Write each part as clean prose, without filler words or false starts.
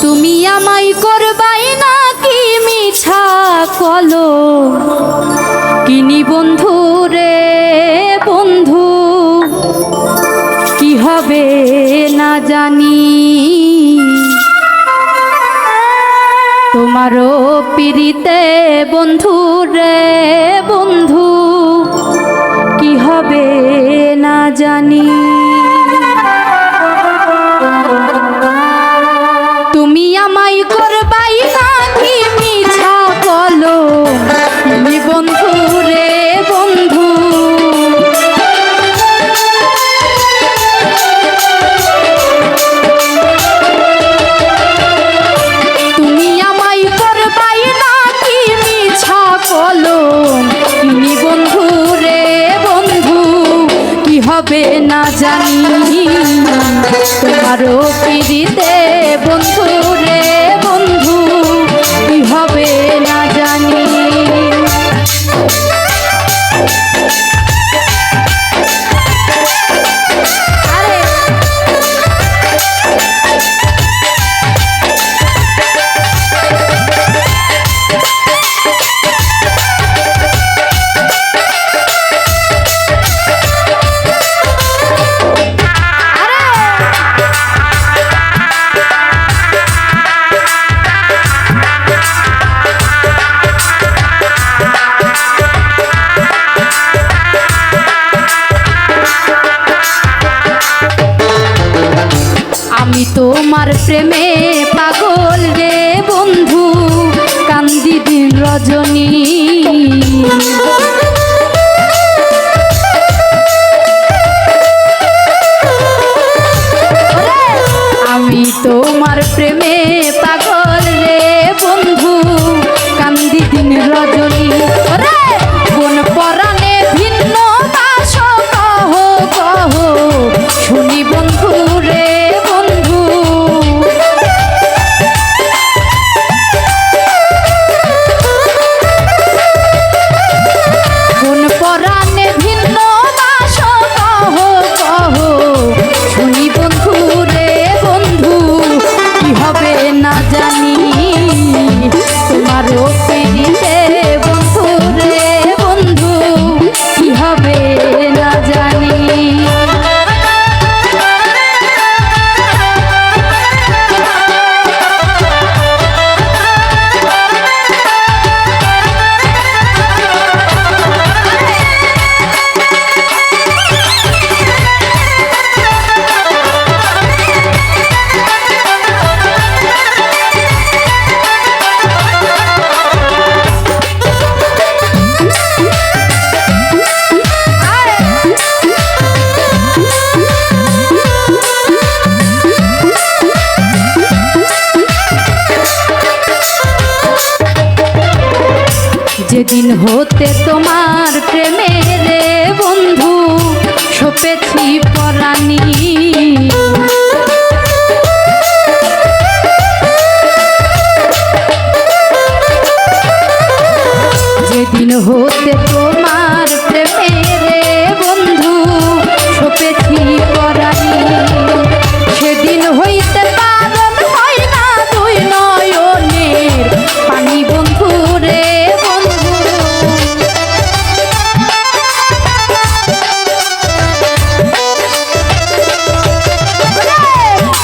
তুমি আমায় করবাই নাকি মিছা কলো কিনি বন্ধু রে বন্ধু কি হবে না জানি তোমারও পিরিতে বন্ধু রে বন্ধু কি হবে না জানি তুমি আমায় করবাই নাকি মিছা বলো তুমি বন্ধু রে বন্ধু তুমি আমায় করবাই নাকি মিছা বলো তুমি বন্ধু রে বন্ধু কি হবে না জানি তোমারও পিরিতে বন্ধু রে বন্ধু কি হবে না জানি আমি তোমার প্রেমে পাগল রে বন্ধু কান্দি দিন রজনী আমি তোমার প্রেমে পাগল রে বন্ধু কান্দি দিন রজনী কোন পরাণে ভিন্ন বাস কহ কহ শুনি বন্ধু রে যেদিন হতে তোমার প্রেমে রে বন্ধু সপেছি পরাণী যেদিন হতে তোমার প্রেমে রে বন্ধু সপেছি পরাণী সেদিন হইতে পালন হয় না দুই নয়নের পানি বন্ধু রে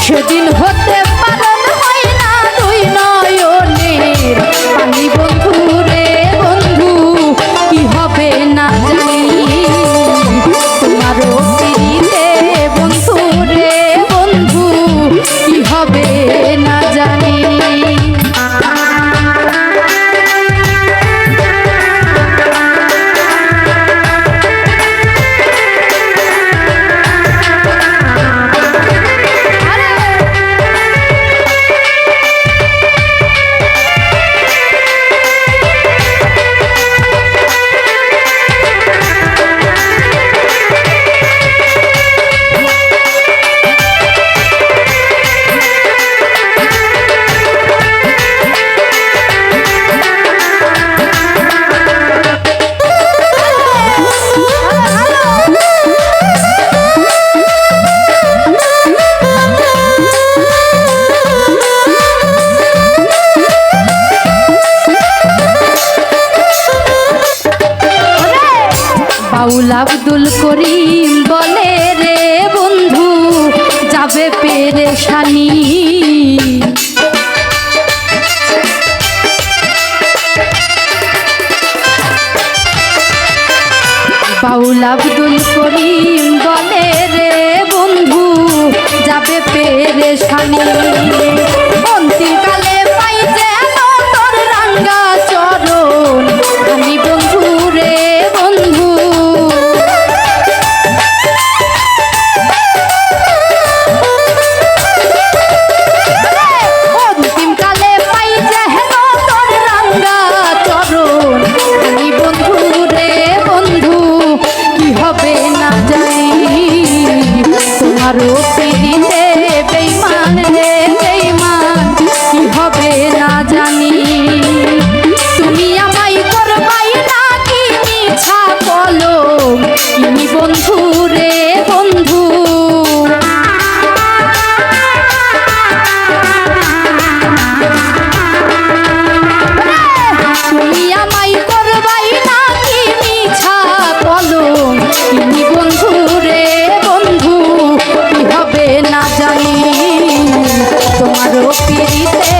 সেদিন হতে পালন হয় না দুই নয়নের পানি বন্ধু রে বন্ধু কি হবে না জানি তোমারও পিরিতে বন্ধু রে বন্ধু কি হবে না জানি আব্দুল করিম বলে রে বন্ধু যাবে পেরেশানি। বাউল আব্দুল করিম বলে রে বন্ধু যাবে পেরেশানি। অন্তিমকালে পাই যেন তোর রাঙ্গা চরণ আমি বন্ধু রে বন্ধু। অন্তিমকালে পাই যেন তোর রাঙ্গা চরণ আমি বন্ধু রে বন্ধু। কি হবে না জানি তোমারও পিড়িতে বেঈমান রে বেঈমান, কি হবে না জানি। তুমি আমায় করবাই না কি মিছা বলো তুমি বন্ধু রে বন্ধু। তুমি আমায় করবাই না কি মিছা বলো তুমি বন্ধু রে বন্ধু। কি হবে না জানি তোমারও পিড়িতে